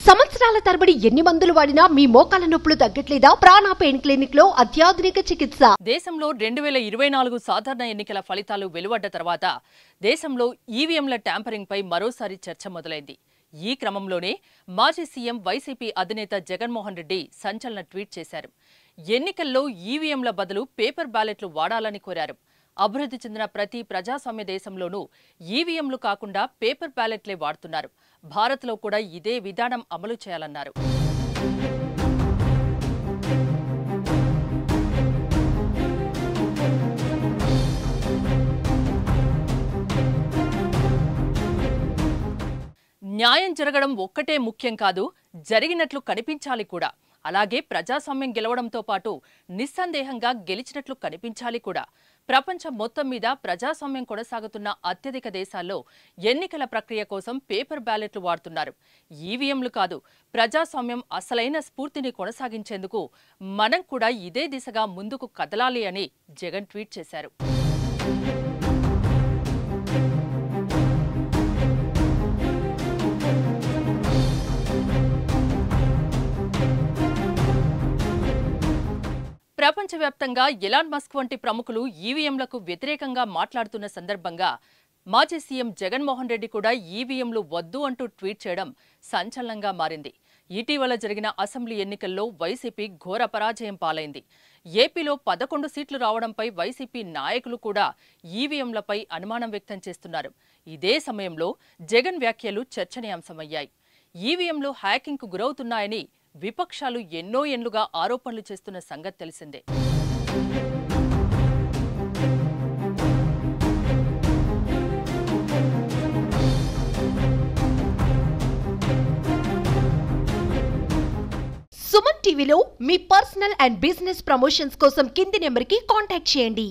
సంవత్సరాల తరబడి ఎన్ని మందులు వాడినా మీ మోకాల నొప్పులు తగ్గట్లేదా? ప్రాణ పెయిన్ క్లినిక్ లో అత్యాధునిక చికిత్స. దేశంలో 2024 సాధారణ ఎన్నికల ఫలితాలు వెలువడ్డ తర్వాత దేశంలో ఈవీఎంల ట్యాంపరింగ్ పై మరోసారి చర్చ మొదలైంది. ఈ క్రమంలోనే మాజీ సీఎం వైసీపీ అధినేత జగన్మోహన్ రెడ్డి సంచలన ట్వీట్ చేశారు. ఎన్నికల్లో ఈవీఎంల బదులు పేపర్ బ్యాలెట్లు వాడాలని కోరారు. అభివృద్ధి చెందిన ప్రతి ప్రజాస్వామ్య దేశంలోనూ ఈవీఎంలు కాకుండా పేపర్ బ్యాలెట్లే వాడుతున్నారు. భారత్లో కూడా ఇదే విధానం అమలు చేయాలన్నారు. న్యాయం జరగడం ఒక్కటే ముఖ్యం కాదు, జరిగినట్లు కనిపించాలి కూడా. అలాగే ప్రజాస్వామ్యం గెలవడంతో పాటు నిస్సందేహంగా గెలిచినట్లు కనిపించాలి కూడా. ప్రపంచం మొత్తం మీద ప్రజాస్వామ్యం కొనసాగుతున్న అత్యధిక దేశాల్లో ఎన్నికల ప్రక్రియ కోసం పేపర్ బ్యాలెట్లు వాడుతున్నారు. ఈవీఎంలు కాదు, ప్రజాస్వామ్యం అసలైన స్ఫూర్తిని కొనసాగించేందుకు మనం కూడా ఇదే దిశగా ముందుకు కదలాలి అని జగన్ ట్వీట్ చేశారు. ప్రపంచవ్యాప్తంగా ఎలాన్ మస్క్ వంటి ప్రముఖులు ఈవీఎంలకు వ్యతిరేకంగా మాట్లాడుతున్న సందర్భంగా మాజీ సీఎం జగన్మోహన్ రెడ్డి కూడా ఈవీఎంలు వద్దు అంటూ ట్వీట్ చేయడం సంచలనంగా మారింది. ఇటీవల జరిగిన అసెంబ్లీ ఎన్నికల్లో వైసీపీ ఘోర పరాజయం పాలైంది. ఏపీలో 11 సీట్లు రావడంపై వైసీపీ నాయకులు కూడా ఈవీఎంలపై అనుమానం వ్యక్తం చేస్తున్నారు. ఇదే సమయంలో జగన్ వ్యాఖ్యలు చర్చనీయాంశమయ్యాయి. ఈవీఎంలు హ్యాకింగ్కు గురవుతున్నాయని విపక్షాలు ఎన్నో ఏళ్లుగా ఆరోపణలు చేస్తున్న సంగతి తెలిసిందే. సుమన్ టీవీలో మీ పర్సనల్ అండ్ బిజినెస్ ప్రమోషన్స్ కోసం కింది నెంబర్కి కాంటాక్ట్ చేయండి.